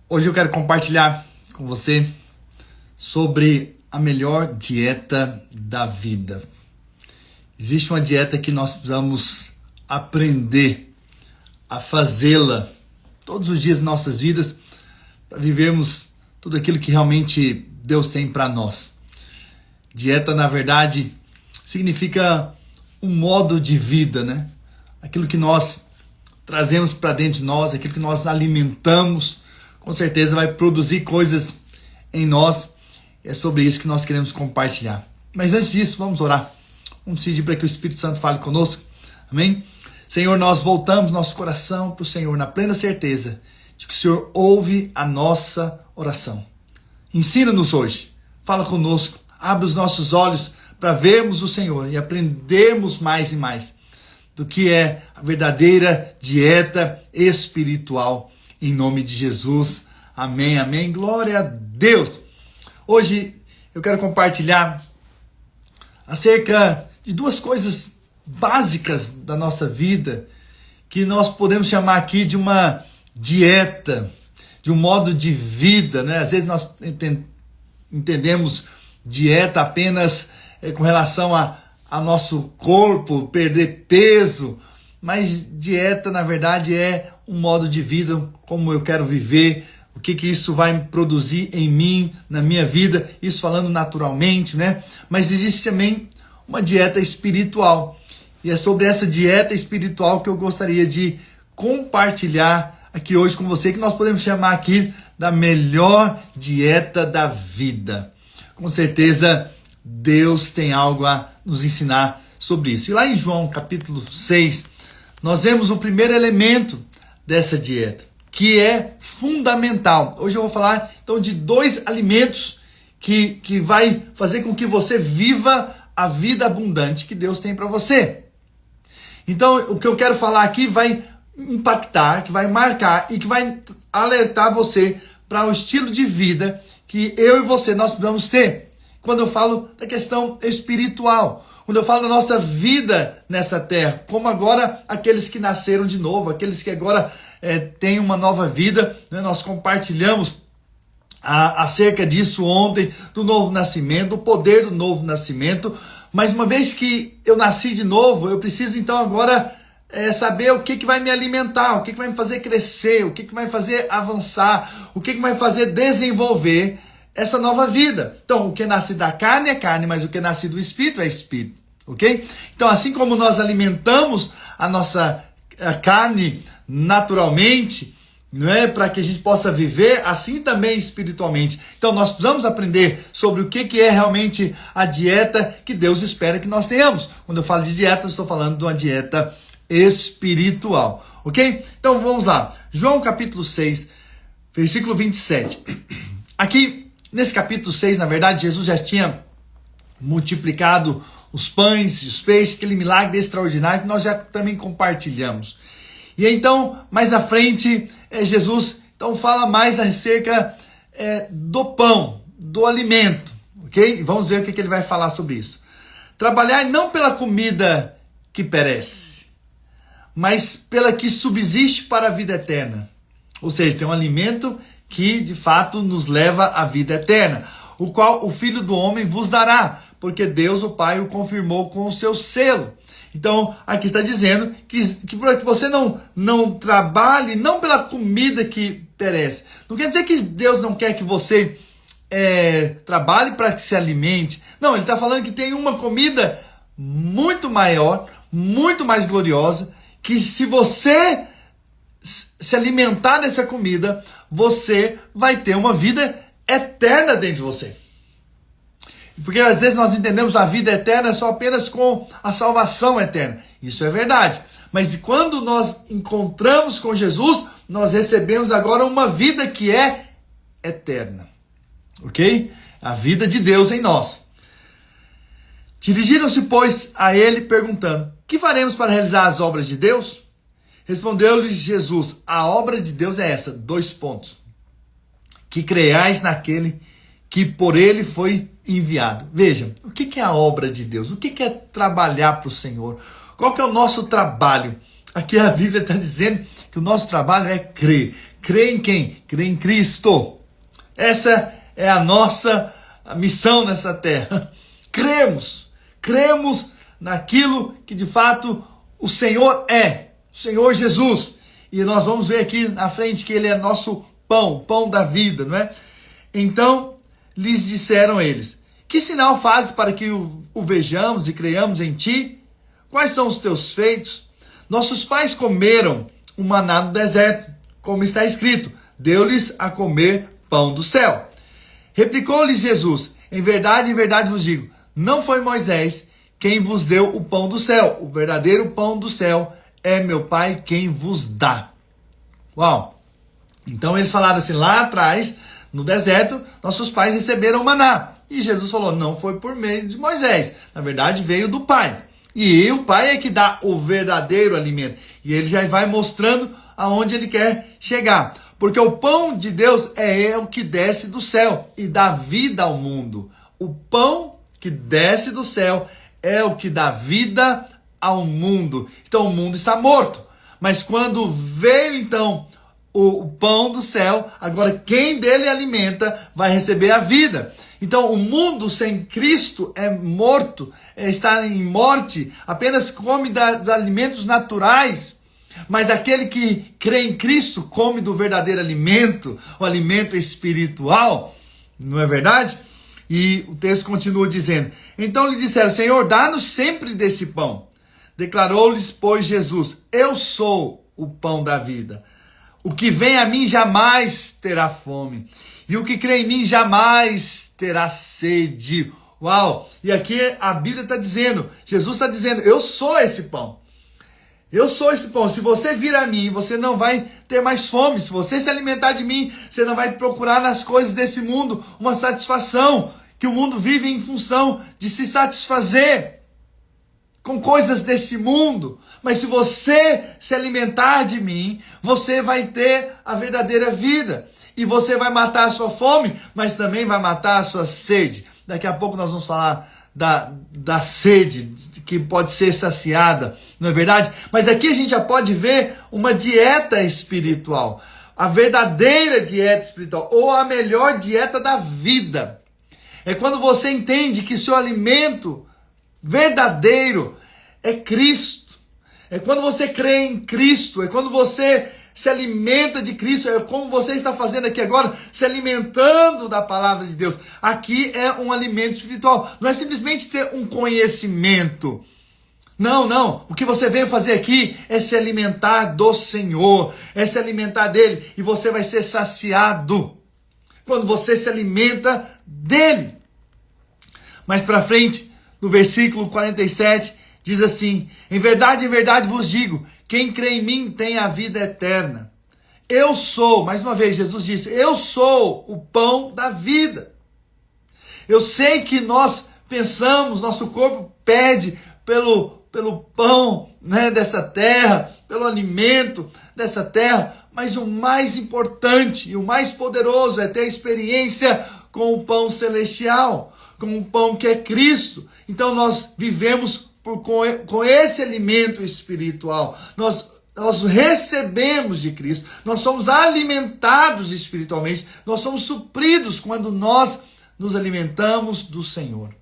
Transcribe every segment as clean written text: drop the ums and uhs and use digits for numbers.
Hoje eu quero compartilhar com você sobre a melhor dieta da vida. Existe uma dieta que nós precisamos aprender a fazê-la todos os dias de nossas vidas para vivermos tudo aquilo que realmente Deus tem para nós. Dieta, na verdade, significa um modo de vida, né? Aquilo que nós trazemos para dentro de nós, aquilo que nós alimentamos, com certeza vai produzir coisas em nós. É sobre isso que nós queremos compartilhar. Mas antes disso, vamos orar. Vamos pedir para que o Espírito Santo fale conosco. Amém? Senhor, nós voltamos nosso coração para o Senhor na plena certeza de que o Senhor ouve a nossa oração. Ensina-nos hoje. Fala conosco. Abre os nossos olhos para vermos o Senhor e aprendermos mais e mais do que é a verdadeira dieta espiritual. Em nome de Jesus. Amém, amém. Glória a Deus. Hoje eu quero compartilhar acerca de duas coisas básicas da nossa vida que nós podemos chamar aqui de uma dieta, de um modo de vida, né? Às vezes nós entendemos dieta apenas com relação a nosso corpo, perder peso, mas dieta na verdade é um modo de vida, como eu quero viver, o que isso vai produzir em mim, na minha vida, isso falando naturalmente, né? Mas existe também uma dieta espiritual, e é sobre essa dieta espiritual que eu gostaria de compartilhar aqui hoje com você, que nós podemos chamar aqui da melhor dieta da vida. Com certeza, Deus tem algo a nos ensinar sobre isso. E lá em João capítulo 6, nós vemos o primeiro elemento dessa dieta, que é fundamental. Hoje eu vou falar então de dois alimentos que vai fazer com que você viva a vida abundante que Deus tem para você. Então o que eu quero falar aqui vai impactar, que vai marcar e que vai alertar você para o estilo de vida que eu e você nós precisamos ter. Quando eu falo da questão espiritual, quando eu falo da nossa vida nessa terra, como agora aqueles que nasceram de novo, aqueles que agora têm uma nova vida, né? Nós compartilhamos acerca disso ontem, do novo nascimento, do poder do novo nascimento, mas uma vez que eu nasci de novo, eu preciso então agora saber o que vai me alimentar, o que vai me fazer crescer, o que vai me fazer avançar, o que vai fazer desenvolver essa nova vida. Então, o que nasce da carne é carne, mas o que nasce do espírito é espírito, ok? Então, assim como nós alimentamos a nossa carne naturalmente, não é, para que a gente possa viver, assim também espiritualmente. Então, nós precisamos aprender sobre o que é realmente a dieta que Deus espera que nós tenhamos. Quando eu falo de dieta, eu estou falando de uma dieta espiritual, ok? Então, vamos lá. João capítulo 6, versículo 27. Aqui, nesse capítulo 6, na verdade, Jesus já tinha multiplicado os pães e os peixes, aquele milagre extraordinário que nós já também compartilhamos. E então, mais na frente, Jesus então fala mais acerca do pão, do alimento, ok? E vamos ver o que ele vai falar sobre isso. Trabalhar não pela comida que perece, mas pela que subsiste para a vida eterna. Ou seja, tem um alimento que de fato nos leva à vida eterna, o qual o Filho do Homem vos dará, porque Deus o Pai o confirmou com o seu selo. Então, aqui está dizendo que para que você não trabalhe, não pela comida que perece. Não quer dizer que Deus não quer que você trabalhe para que se alimente. Não, ele está falando que tem uma comida muito maior, muito mais gloriosa, que se você se alimentar dessa comida, você vai ter uma vida eterna dentro de você. Porque às vezes nós entendemos a vida eterna só apenas com a salvação eterna. Isso é verdade. Mas quando nós encontramos com Jesus, nós recebemos agora uma vida que é eterna. Ok? A vida de Deus em nós. Dirigiram-se, pois, a ele perguntando: que faremos para realizar as obras de Deus? Respondeu-lhes Jesus: a obra de Deus é essa, 2 pontos. Que creiais naquele que por ele foi enviado. Veja, o que é a obra de Deus? O que é trabalhar para o Senhor? Qual que é o nosso trabalho? Aqui a Bíblia está dizendo que o nosso trabalho é crer. Crê em quem? Crê em Cristo. Essa é a nossa missão nessa terra. Cremos naquilo que de fato o Senhor é, o Senhor Jesus. E nós vamos ver aqui na frente que Ele é nosso pão da vida, não é? Então, lhes disseram eles: que sinal fazes para que o vejamos e creiamos em ti? Quais são os teus feitos? Nossos pais comeram o maná no deserto, como está escrito, deu-lhes a comer pão do céu. Replicou-lhes Jesus: em verdade vos digo, não foi Moisés quem vos deu o pão do céu. O verdadeiro pão do céu é meu Pai quem vos dá. Uau! Então eles falaram assim, lá atrás, no deserto, nossos pais receberam o maná. E Jesus falou, não foi por meio de Moisés. Na verdade, veio do Pai. E o Pai é que dá o verdadeiro alimento. E ele já vai mostrando aonde ele quer chegar. Porque o pão de Deus é o que desce do céu e dá vida ao mundo. O pão que desce do céu é o que dá vida ao mundo. Então o mundo está morto. Mas quando veio então o pão do céu, agora quem dele alimenta vai receber a vida. Então o mundo sem Cristo é morto, está em morte, apenas come dos alimentos naturais. Mas aquele que crê em Cristo come do verdadeiro alimento, o alimento espiritual, não é verdade? E o texto continua dizendo, então lhe disseram, Senhor, dá-nos sempre desse pão. Declarou-lhes, pois, Jesus, eu sou o pão da vida. O que vem a mim jamais terá fome. E o que crê em mim jamais terá sede. Uau! E aqui a Bíblia está dizendo, Jesus está dizendo, eu sou esse pão. Eu sou esse pão. Se você vir a mim, você não vai ter mais fome. Se você se alimentar de mim, você não vai procurar nas coisas desse mundo uma satisfação. Que o mundo vive em função de se satisfazer com coisas desse mundo. Mas se você se alimentar de mim, você vai ter a verdadeira vida. E você vai matar a sua fome, mas também vai matar a sua sede. Daqui a pouco nós vamos falar da sede que pode ser saciada, não é verdade? Mas aqui a gente já pode ver uma dieta espiritual. A verdadeira dieta espiritual, ou a melhor dieta da vida. É quando você entende que seu alimento verdadeiro é Cristo. É quando você crê em Cristo. É quando você se alimenta de Cristo. É como você está fazendo aqui agora, se alimentando da palavra de Deus. Aqui é um alimento espiritual. Não é simplesmente ter um conhecimento. Não. O que você veio fazer aqui é se alimentar do Senhor. É se alimentar dele. E você vai ser saciado quando você se alimenta dele. Mais para frente, no versículo 47, diz assim, em verdade vos digo, quem crê em mim tem a vida eterna. Eu sou, mais uma vez, Jesus disse, eu sou o pão da vida. Eu sei que nós pensamos, nosso corpo pede pelo pão, né, dessa terra, pelo alimento dessa terra, mas o mais importante e o mais poderoso é ter a experiência com o pão celestial, com o pão que é Cristo. Então nós vivemos com esse alimento espiritual. Nós recebemos de Cristo, nós somos alimentados espiritualmente, nós somos supridos quando nós nos alimentamos do Senhor,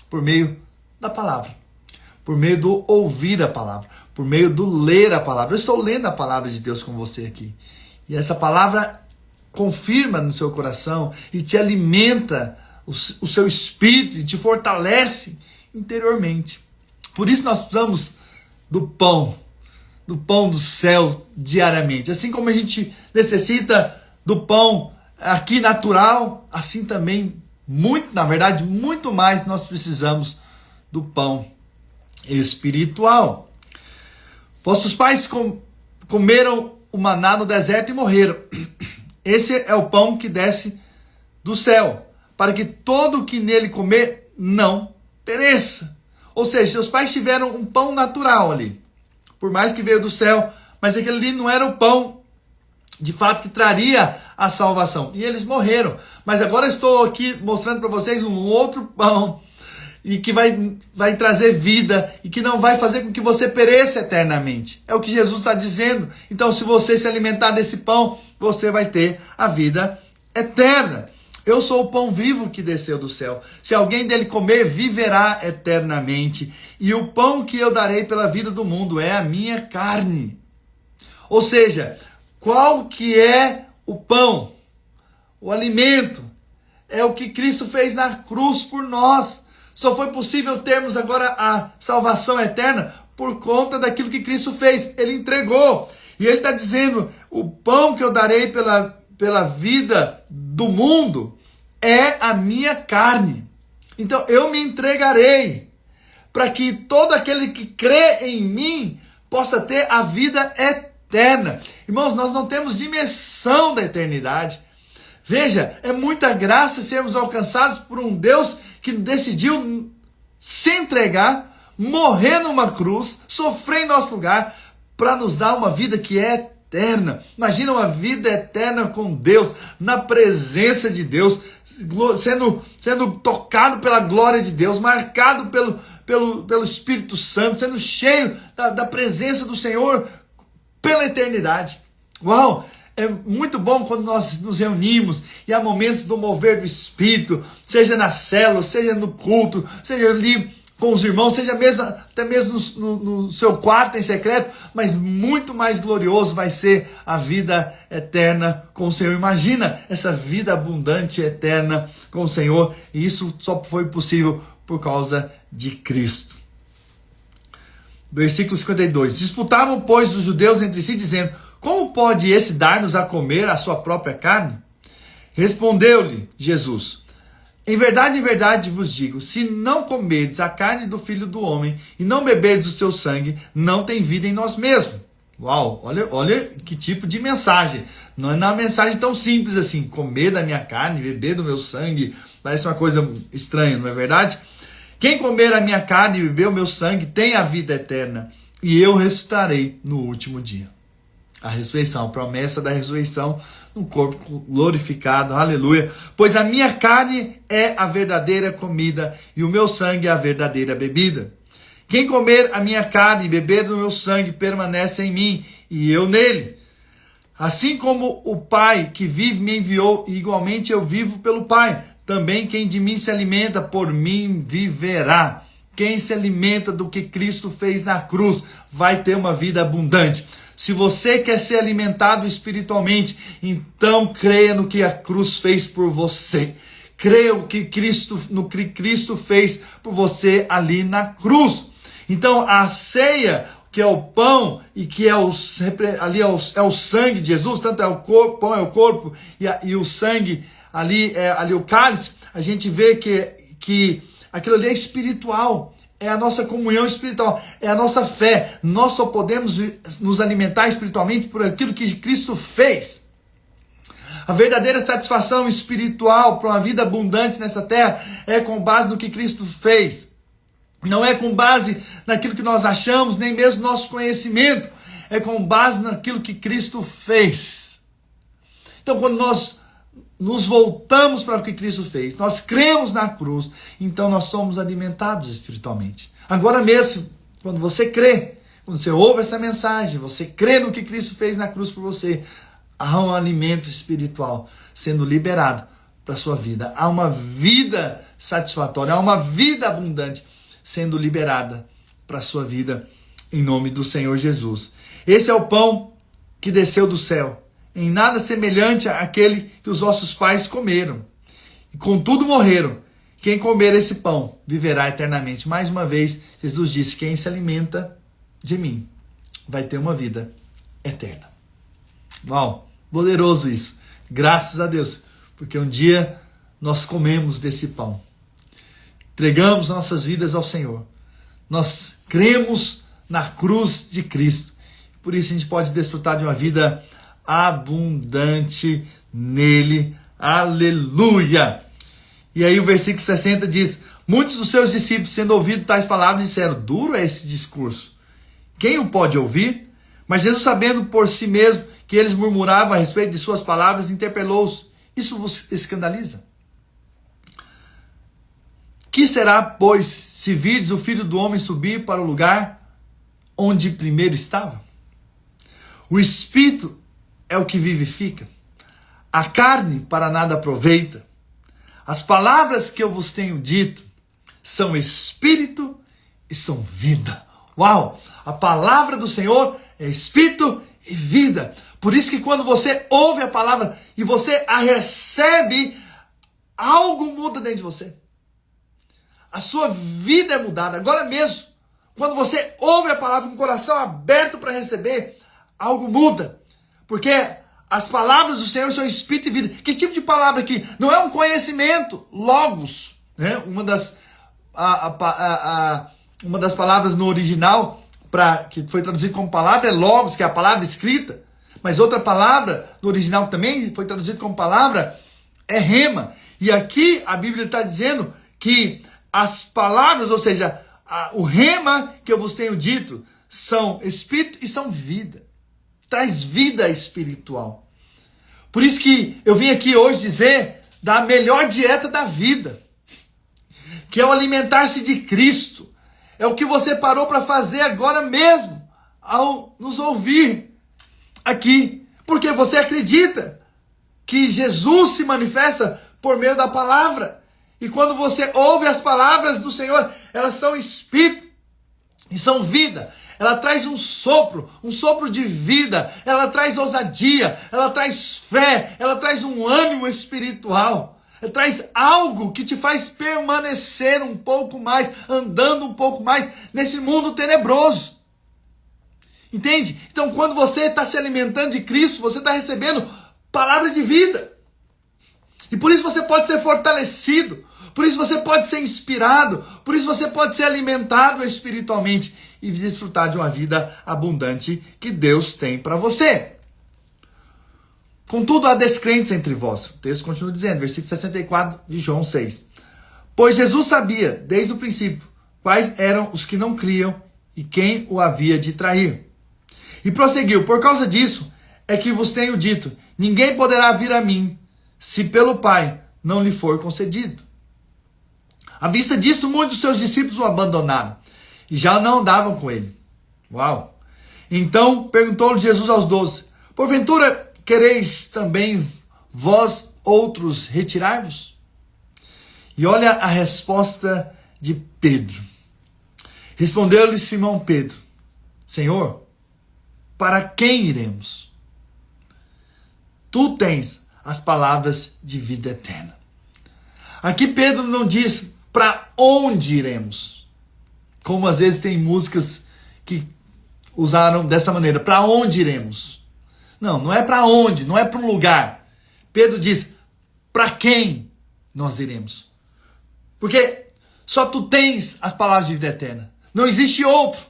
por meio da palavra, por meio do ouvir a palavra, por meio do ler a palavra. Eu estou lendo a palavra de Deus com você aqui, e essa palavra confirma no seu coração e te alimenta o seu espírito e te fortalece interiormente. Por isso nós precisamos do pão do céu diariamente. Assim como a gente necessita do pão aqui natural, assim também, na verdade, muito mais nós precisamos do pão espiritual. Vossos pais comeram o maná no deserto e morreram. Esse é o pão que desce do céu, para que todo o que nele comer não pereça. Ou seja, seus pais tiveram um pão natural ali, por mais que veio do céu, mas aquele ali não era o pão, de fato, que traria a salvação. E eles morreram. Mas agora estou aqui mostrando para vocês um outro pão. e que vai trazer vida e que não vai fazer com que você pereça eternamente. É o que Jesus está dizendo. Então, se você se alimentar desse pão, você vai ter a vida eterna. Eu sou o pão vivo que desceu do céu. Se alguém dele comer, viverá eternamente. E o pão que eu darei pela vida do mundo é a minha carne. Ou seja, qual que é o pão? O alimento. É o que Cristo fez na cruz por nós. Só foi possível termos agora a salvação eterna por conta daquilo que Cristo fez. Ele entregou. E ele está dizendo, o pão que eu darei pela vida do mundo é a minha carne. Então eu me entregarei para que todo aquele que crê em mim possa ter a vida eterna. Irmãos, nós não temos dimensão da eternidade. Veja, é muita graça sermos alcançados por um Deus que decidiu se entregar, morrer numa cruz, sofrer em nosso lugar, para nos dar uma vida que é eterna. Imagina uma vida eterna com Deus, na presença de Deus, sendo tocado pela glória de Deus, marcado pelo Espírito Santo, sendo cheio da presença do Senhor pela eternidade. Uau! É muito bom quando nós nos reunimos e há momentos do mover do Espírito, seja na célula, seja no culto, seja ali com os irmãos, seja até mesmo no seu quarto em secreto, mas muito mais glorioso vai ser a vida eterna com o Senhor. Imagina essa vida abundante, eterna com o Senhor, e isso só foi possível por causa de Cristo. Versículo 52. Disputavam, pois, os judeus entre si, dizendo: como pode esse dar-nos a comer a sua própria carne? Respondeu-lhe Jesus: em verdade vos digo, se não comerdes a carne do Filho do Homem e não beberdes o seu sangue, não tem vida em nós mesmos. Uau, olha que tipo de mensagem. Não é uma mensagem tão simples assim, comer da minha carne, beber do meu sangue, parece uma coisa estranha, não é verdade? Quem comer a minha carne e beber o meu sangue tem a vida eterna, e eu ressuscitarei no último dia. A ressurreição, a promessa da ressurreição no corpo glorificado, aleluia. Pois a minha carne é a verdadeira comida e o meu sangue é a verdadeira bebida. Quem comer a minha carne e beber do meu sangue permanece em mim e eu nele. Assim como o Pai que vive me enviou, igualmente eu vivo pelo Pai. Também quem de mim se alimenta, por mim viverá. Quem se alimenta do que Cristo fez na cruz vai ter uma vida abundante. Se você quer ser alimentado espiritualmente, então creia no que a cruz fez por você. Creia no que Cristo fez por você ali na cruz. Então a ceia, que é o pão e que é o sangue de Jesus, tanto é o corpo, pão é o corpo e o sangue ali é o cálice, a gente vê que aquilo ali é espiritual. É a nossa comunhão espiritual, é a nossa fé. Nós só podemos nos alimentar espiritualmente por aquilo que Cristo fez. A verdadeira satisfação espiritual para uma vida abundante nessa terra é com base no que Cristo fez. Não é com base naquilo que nós achamos, nem mesmo nosso conhecimento. É com base naquilo que Cristo fez. Então, quando nós nos voltamos para o que Cristo fez, nós cremos na cruz, então nós somos alimentados espiritualmente. Agora mesmo, quando você crê, quando você ouve essa mensagem, você crê no que Cristo fez na cruz por você, há um alimento espiritual sendo liberado para a sua vida. Há uma vida satisfatória, há uma vida abundante sendo liberada para a sua vida em nome do Senhor Jesus. Esse é o pão que desceu do céu. Em nada semelhante àquele que os vossos pais comeram. E contudo morreram. Quem comer esse pão viverá eternamente. Mais uma vez, Jesus disse: quem se alimenta de mim vai ter uma vida eterna. Uau, poderoso isso. Graças a Deus, porque um dia nós comemos desse pão. Entregamos nossas vidas ao Senhor. Nós cremos na cruz de Cristo. Por isso a gente pode desfrutar de uma vida abundante nele, aleluia. E aí o versículo 60 diz: muitos dos seus discípulos, tendo ouvido tais palavras, disseram: duro é esse discurso, quem o pode ouvir? Mas Jesus, sabendo por si mesmo que eles murmuravam a respeito de suas palavras, interpelou-os: isso vos escandaliza? Que será, pois, se virdes o Filho do Homem subir para o lugar onde primeiro estava? O Espírito é o que vivifica, a carne para nada aproveita. As palavras que eu vos tenho dito são Espírito e são vida. Uau! A palavra do Senhor é Espírito e vida. Por isso que quando você ouve a palavra e você a recebe, algo muda dentro de você. A sua vida é mudada. Agora mesmo, quando você ouve a palavra com o coração aberto para receber, algo muda. Porque as palavras do Senhor são Espírito e vida. Que tipo de palavra aqui? Não é um conhecimento, logos. Né? Uma das palavras no original, que foi traduzido como palavra, é logos, que é a palavra escrita. Mas outra palavra no original que também foi traduzida como palavra é rema. E aqui a Bíblia está dizendo que as palavras, ou seja, o rema que eu vos tenho dito, são Espírito e são vida. Traz vida espiritual. Por isso que eu vim aqui hoje dizer da melhor dieta da vida, que é o alimentar-se de Cristo. É o que você parou para fazer agora mesmo, ao nos ouvir aqui. Porque você acredita que Jesus se manifesta por meio da palavra. E quando você ouve as palavras do Senhor, elas são Espírito e são vida. Ela traz um sopro de vida, ela traz ousadia, ela traz fé, ela traz um ânimo espiritual, ela traz algo que te faz permanecer um pouco mais, andando um pouco mais nesse mundo tenebroso. Entende? Então quando você está se alimentando de Cristo, você está recebendo palavra de vida. E por isso você pode ser fortalecido, por isso você pode ser inspirado, por isso você pode ser alimentado espiritualmente e desfrutar de uma vida abundante que Deus tem para você. Contudo, há descrentes entre vós. O texto continua dizendo, versículo 64 de João 6. Pois Jesus sabia, desde o princípio, quais eram os que não criam e quem o havia de trair. E prosseguiu, por causa disso é que vos tenho dito, ninguém poderá vir a mim, se pelo Pai não lhe for concedido. À vista disso, muitos dos seus discípulos o abandonaram e já não andavam com ele. Uau! Então perguntou-lhe Jesus aos 12, porventura quereis também vós outros retirar-vos? E olha a resposta de Pedro. Respondeu-lhe Simão Pedro, Senhor, para quem iremos? Tu tens as palavras de vida eterna. Aqui Pedro não diz para onde iremos. Como às vezes tem músicas que usaram dessa maneira. Para onde iremos? Não, não é para onde, não é para um lugar. Pedro diz, para quem nós iremos? Porque só tu tens as palavras de vida eterna. Não existe outro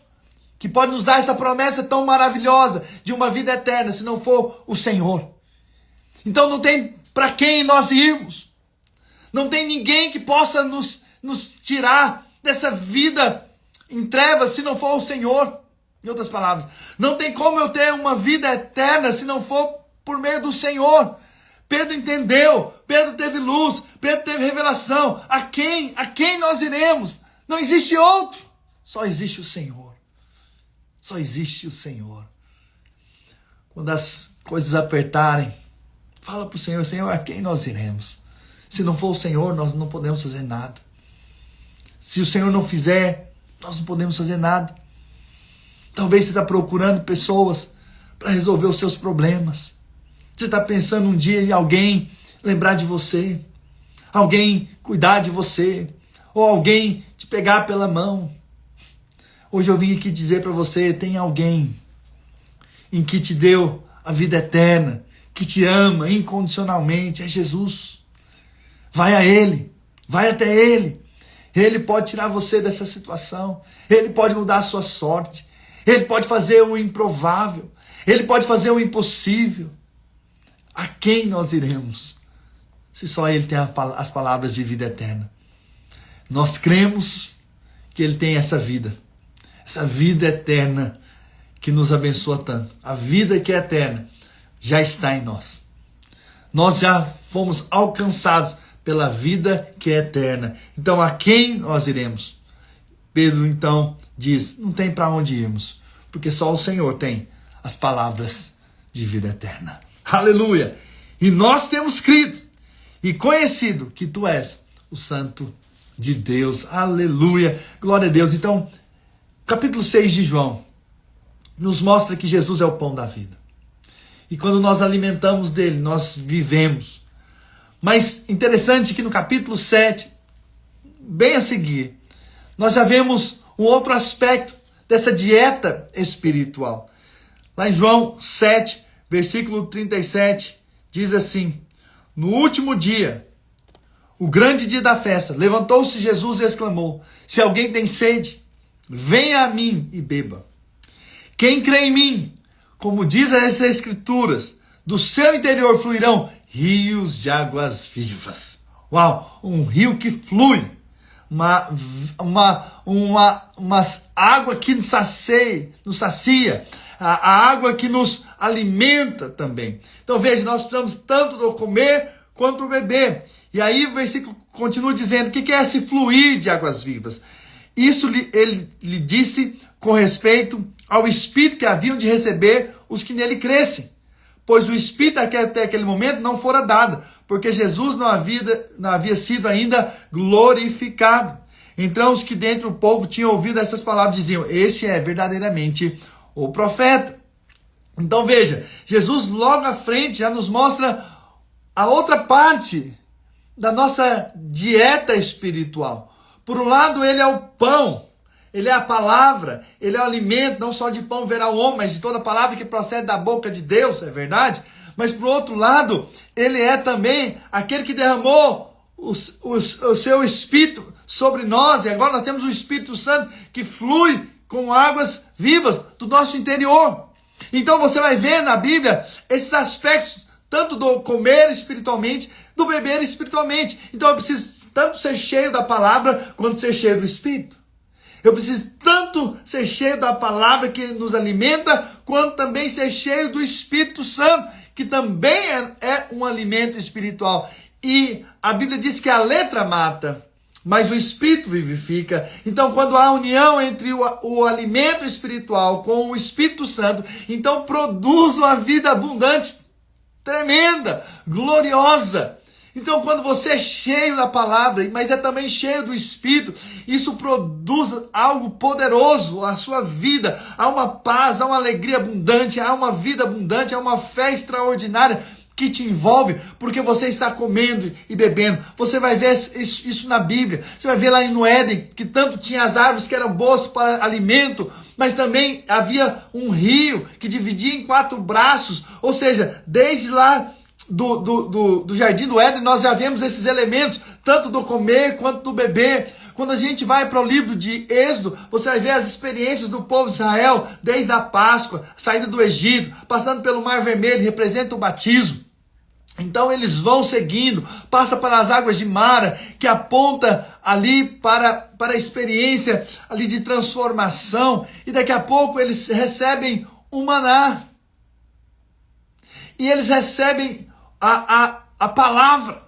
que pode nos dar essa promessa tão maravilhosa de uma vida eterna, se não for o Senhor. Então não tem para quem nós irmos. Não tem ninguém que possa nos tirar dessa vida em trevas se não for o Senhor. Em outras palavras, não tem como eu ter uma vida eterna se não for por meio do Senhor. Pedro entendeu, Pedro teve luz, Pedro teve revelação. A quem nós iremos? Não existe outro. Só existe o Senhor. Só existe o Senhor. Quando as coisas apertarem, fala para o Senhor, Senhor, a quem nós iremos? Se não for o Senhor, nós não podemos fazer nada. Se o Senhor não fizer, nós não podemos fazer nada. Talvez você está procurando pessoas para resolver os seus problemas. Você está pensando um dia em alguém lembrar de você, alguém cuidar de você, ou alguém te pegar pela mão. Hoje eu vim aqui dizer para você, tem alguém em que te deu a vida eterna, que te ama incondicionalmente, é Jesus. Vai a Ele, vai até Ele. Ele pode tirar você dessa situação, Ele pode mudar a sua sorte, Ele pode fazer o improvável, Ele pode fazer o impossível. A quem nós iremos, se só Ele tem as palavras de vida eterna? Nós cremos que Ele tem essa vida eterna que nos abençoa tanto. A vida que é eterna já está em nós. Nós já fomos alcançados pela vida que é eterna. Então, a quem nós iremos? Pedro, então, diz, não tem para onde irmos, porque só o Senhor tem as palavras de vida eterna. Aleluia! E nós temos crido e conhecido que tu és o Santo de Deus. Aleluia! Glória a Deus. Então, capítulo 6 de João nos mostra que Jesus é o pão da vida. E quando nós alimentamos dele, nós vivemos. Mas interessante que no capítulo 7, bem a seguir, nós já vemos um outro aspecto dessa dieta espiritual. Lá em João 7, versículo 37, diz assim: no último dia, o grande dia da festa, levantou-se Jesus e exclamou: se alguém tem sede, venha a mim e beba. Quem crê em mim, como diz as Escrituras, do seu interior fluirão rios de águas vivas. Uau, um rio que flui, uma água que nos sacia, a água que nos alimenta também. Então veja, nós precisamos tanto do comer quanto do beber. E aí o versículo continua dizendo, o que é esse fluir de águas vivas? Isso ele lhe disse com respeito ao Espírito que haviam de receber os que nele crescem. Pois o Espírito até aquele momento não fora dado, porque Jesus não havia sido ainda glorificado. Então os que dentro do povo tinham ouvido essas palavras diziam, este é verdadeiramente o profeta. Então veja, Jesus logo à frente já nos mostra a outra parte da nossa dieta espiritual. Por um lado, ele é o pão, ele é a palavra, ele é o alimento, não só de pão verá o homem, mas de toda palavra que procede da boca de Deus, é verdade? Mas por outro lado, ele é também aquele que derramou o seu Espírito sobre nós, e agora nós temos o Espírito Santo que flui com águas vivas do nosso interior. Então você vai ver na Bíblia esses aspectos, tanto do comer espiritualmente, do beber espiritualmente. Então eu preciso tanto ser cheio da palavra, quanto ser cheio do Espírito. Eu preciso tanto ser cheio da palavra que nos alimenta, quanto também ser cheio do Espírito Santo, que também é um alimento espiritual. E a Bíblia diz que a letra mata, mas o Espírito vivifica. Então, quando há união entre o alimento espiritual com o Espírito Santo, então produz uma vida abundante, tremenda, gloriosa. Então, quando você é cheio da palavra, mas é também cheio do Espírito, isso produz algo poderoso à sua vida. Há uma paz, há uma alegria abundante, há uma vida abundante, há uma fé extraordinária que te envolve, porque você está comendo e bebendo. Você vai ver isso na Bíblia. Você vai ver lá no Éden, que tanto tinha as árvores que eram boas para alimento, mas também havia um rio que dividia em 4 braços. Ou seja, desde lá do jardim do Éden, nós já vemos esses elementos, tanto do comer quanto do beber. Quando a gente vai para o livro de Êxodo, você vai ver as experiências do povo de Israel, desde a Páscoa, a saída do Egito, passando pelo Mar Vermelho, representa o batismo. Então eles vão seguindo, passa para as águas de Mara, que aponta ali para a experiência ali de transformação, e daqui a pouco eles recebem o maná. E eles recebem a palavra.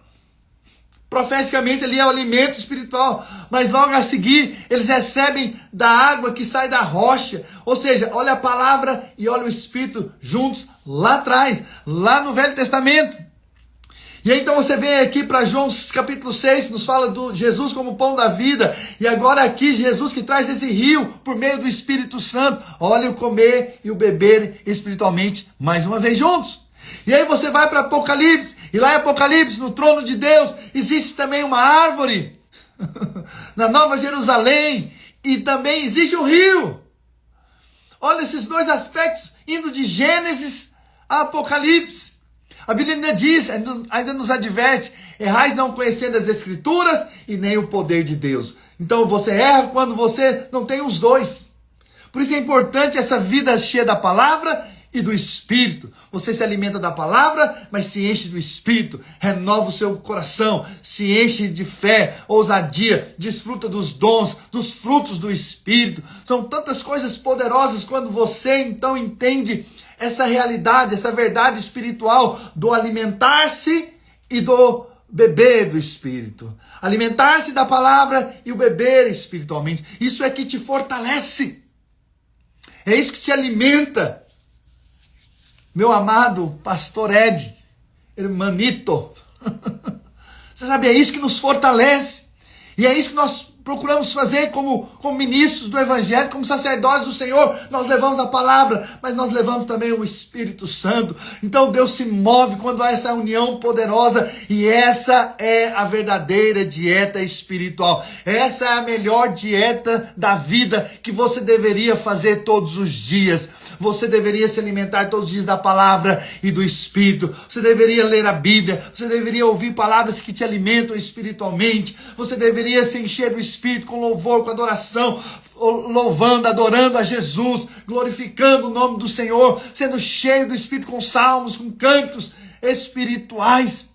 Profeticamente ali é o alimento espiritual, mas logo a seguir eles recebem da água que sai da rocha. Ou seja, olha a palavra e olha o Espírito juntos lá atrás, lá no Velho Testamento. E aí então você vem aqui para João capítulo 6, nos fala do Jesus como pão da vida, e agora aqui Jesus que traz esse rio por meio do Espírito Santo. Olha o comer e o beber espiritualmente mais uma vez juntos. E aí você vai para Apocalipse, e lá em Apocalipse, no trono de Deus, existe também uma árvore, na Nova Jerusalém, e também existe um rio. Olha esses dois aspectos, indo de Gênesis a Apocalipse. A Bíblia ainda diz, ainda nos adverte, errais não conhecendo as Escrituras e nem o poder de Deus. Então você erra quando você não tem os dois. Por isso é importante essa vida cheia da palavra e do Espírito. Você se alimenta da palavra, mas se enche do Espírito, renova o seu coração, se enche de fé, ousadia, desfruta dos dons, dos frutos do Espírito. São tantas coisas poderosas quando você então entende essa realidade, essa verdade espiritual do alimentar-se e do beber do Espírito. Alimentar-se da palavra e o beber espiritualmente. Isso é que te fortalece. É isso que te alimenta. Meu amado pastor Ed, hermanito. Você sabe, é isso que nos fortalece. E é isso que nós procuramos fazer como ministros do Evangelho, como sacerdotes do Senhor. Nós levamos a palavra, mas nós levamos também o Espírito Santo. Então Deus se move quando há essa união poderosa, e essa é a verdadeira dieta espiritual. Essa é a melhor dieta da vida que você deveria fazer todos os dias. Você deveria se alimentar todos os dias da palavra e do Espírito. Você deveria ler a Bíblia. Você deveria ouvir palavras que te alimentam espiritualmente. Você deveria se encher do Espírito com louvor, com adoração, louvando, adorando a Jesus, glorificando o nome do Senhor, sendo cheio do Espírito com salmos, com cantos espirituais.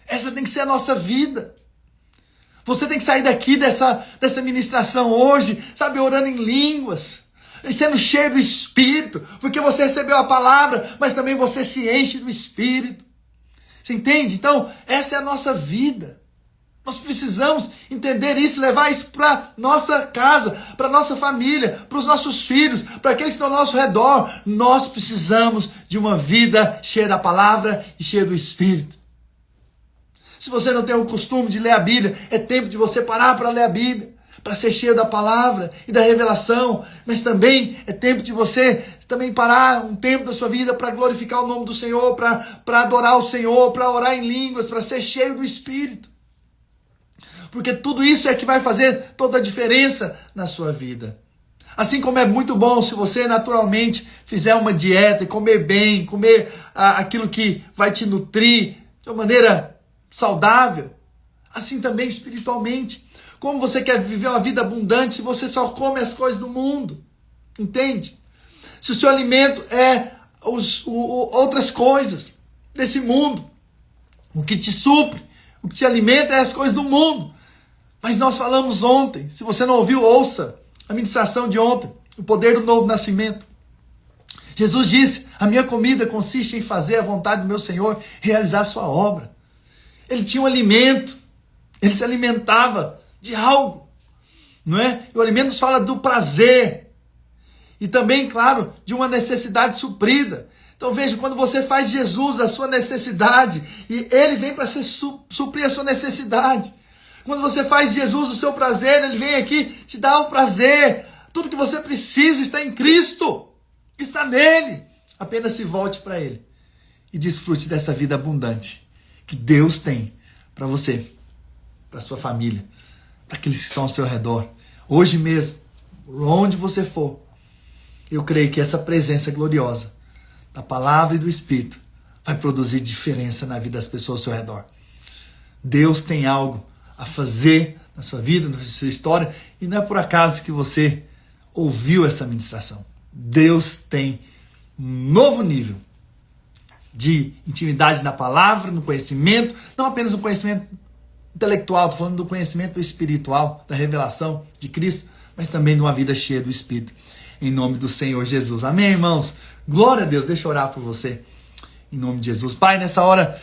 Essa tem que ser a nossa vida. Você tem que sair daqui dessa ministração hoje, sabe, orando em línguas, sendo cheio do Espírito, porque você recebeu a palavra, mas também você se enche do Espírito. Você entende? Então, essa é a nossa vida. Nós precisamos entender isso, levar isso para nossa casa, para nossa família, para os nossos filhos, para aqueles que estão ao nosso redor. Nós precisamos de uma vida cheia da palavra e cheia do Espírito. Se você não tem o costume de ler a Bíblia, é tempo de você parar para ler a Bíblia, para ser cheio da palavra e da revelação. Mas também é tempo de você também parar um tempo da sua vida para glorificar o nome do Senhor, para adorar o Senhor, para orar em línguas, para ser cheio do Espírito. Porque tudo isso é que vai fazer toda a diferença na sua vida. Assim como é muito bom se você naturalmente fizer uma dieta e comer bem, comer aquilo que vai te nutrir de uma maneira saudável, assim também espiritualmente. Como você quer viver uma vida abundante se você só come as coisas do mundo? Entende? Se o seu alimento é outras coisas desse mundo, o que te supre, o que te alimenta é as coisas do mundo. Mas nós falamos ontem, se você não ouviu, ouça a ministração de ontem, o poder do novo nascimento. Jesus disse: a minha comida consiste em fazer a vontade do meu Senhor, realizar a sua obra. Ele tinha um alimento, ele se alimentava de algo, não é? E o alimento nos fala do prazer e também, claro, de uma necessidade suprida. Então veja, quando você faz Jesus a sua necessidade, e ele vem para suprir a sua necessidade. Quando você faz Jesus o seu prazer, ele vem aqui te dar o prazer. Tudo que você precisa está em Cristo, está nele. Apenas se volte para ele e desfrute dessa vida abundante que Deus tem para você, para sua família, para aqueles que estão ao seu redor. Hoje mesmo, onde você for, eu creio que essa presença gloriosa da palavra e do Espírito vai produzir diferença na vida das pessoas ao seu redor. Deus tem algo a fazer na sua vida, na sua história, e não é por acaso que você ouviu essa ministração. Deus tem um novo nível de intimidade na palavra, no conhecimento, não apenas no conhecimento intelectual, estou falando do conhecimento espiritual, da revelação de Cristo, mas também de uma vida cheia do Espírito, em nome do Senhor Jesus. Amém, irmãos? Glória a Deus. Deixa eu orar por você, em nome de Jesus. Pai, nessa hora,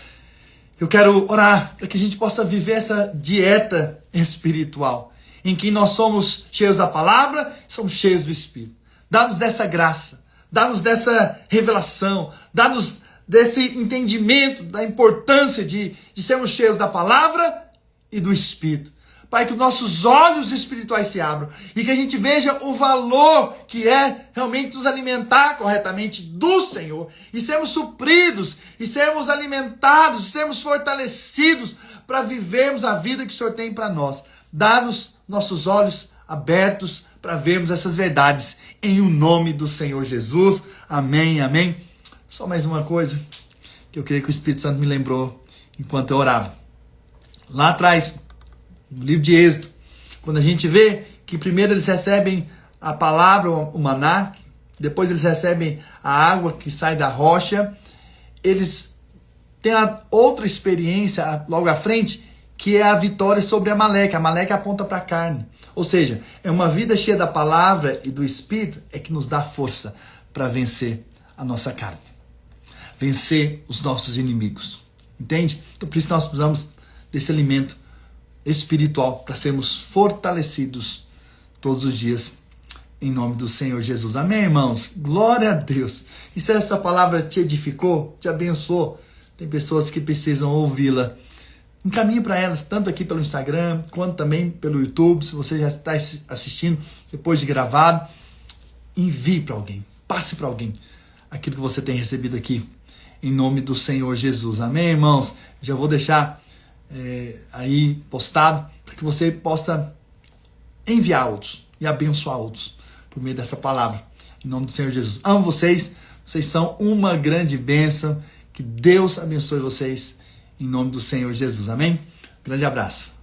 eu quero orar para que a gente possa viver essa dieta espiritual, em que nós somos cheios da palavra, somos cheios do Espírito. Dá-nos dessa graça, dá-nos dessa revelação, dá-nos desse entendimento da importância de sermos cheios da palavra e do Espírito. Pai, que os nossos olhos espirituais se abram e que a gente veja o valor que é realmente nos alimentar corretamente do Senhor e sermos supridos, e sermos alimentados, e sermos fortalecidos para vivermos a vida que o Senhor tem para nós. Dá-nos nossos olhos abertos para vermos essas verdades em o nome do Senhor Jesus. Amém, amém. Só mais uma coisa que eu creio que o Espírito Santo me lembrou enquanto eu orava. Lá atrás, no livro de Êxodo, quando a gente vê que primeiro eles recebem a palavra, o maná, depois eles recebem a água que sai da rocha, eles têm a outra experiência logo à frente, que é a vitória sobre Amaleque. Amaleque aponta para a carne. Ou seja, é uma vida cheia da palavra e do Espírito é que nos dá força para vencer a nossa carne, vencer os nossos inimigos. Entende? Então por isso nós precisamos desse alimento espiritual para sermos fortalecidos todos os dias, em nome do Senhor Jesus. Amém, irmãos? Glória a Deus. E se essa palavra te edificou, te abençoou, tem pessoas que precisam ouvi-la, encaminhe para elas, tanto aqui pelo Instagram, quanto também pelo YouTube. Se você já está assistindo depois de gravado, envie para alguém, passe para alguém aquilo que você tem recebido aqui, em nome do Senhor Jesus. Amém, irmãos? Já vou deixar aí postado para que você possa enviar outros e abençoar outros por meio dessa palavra, em nome do Senhor Jesus. Amo vocês, vocês são uma grande bênção. Que Deus abençoe vocês, em nome do Senhor Jesus. Amém? Grande abraço.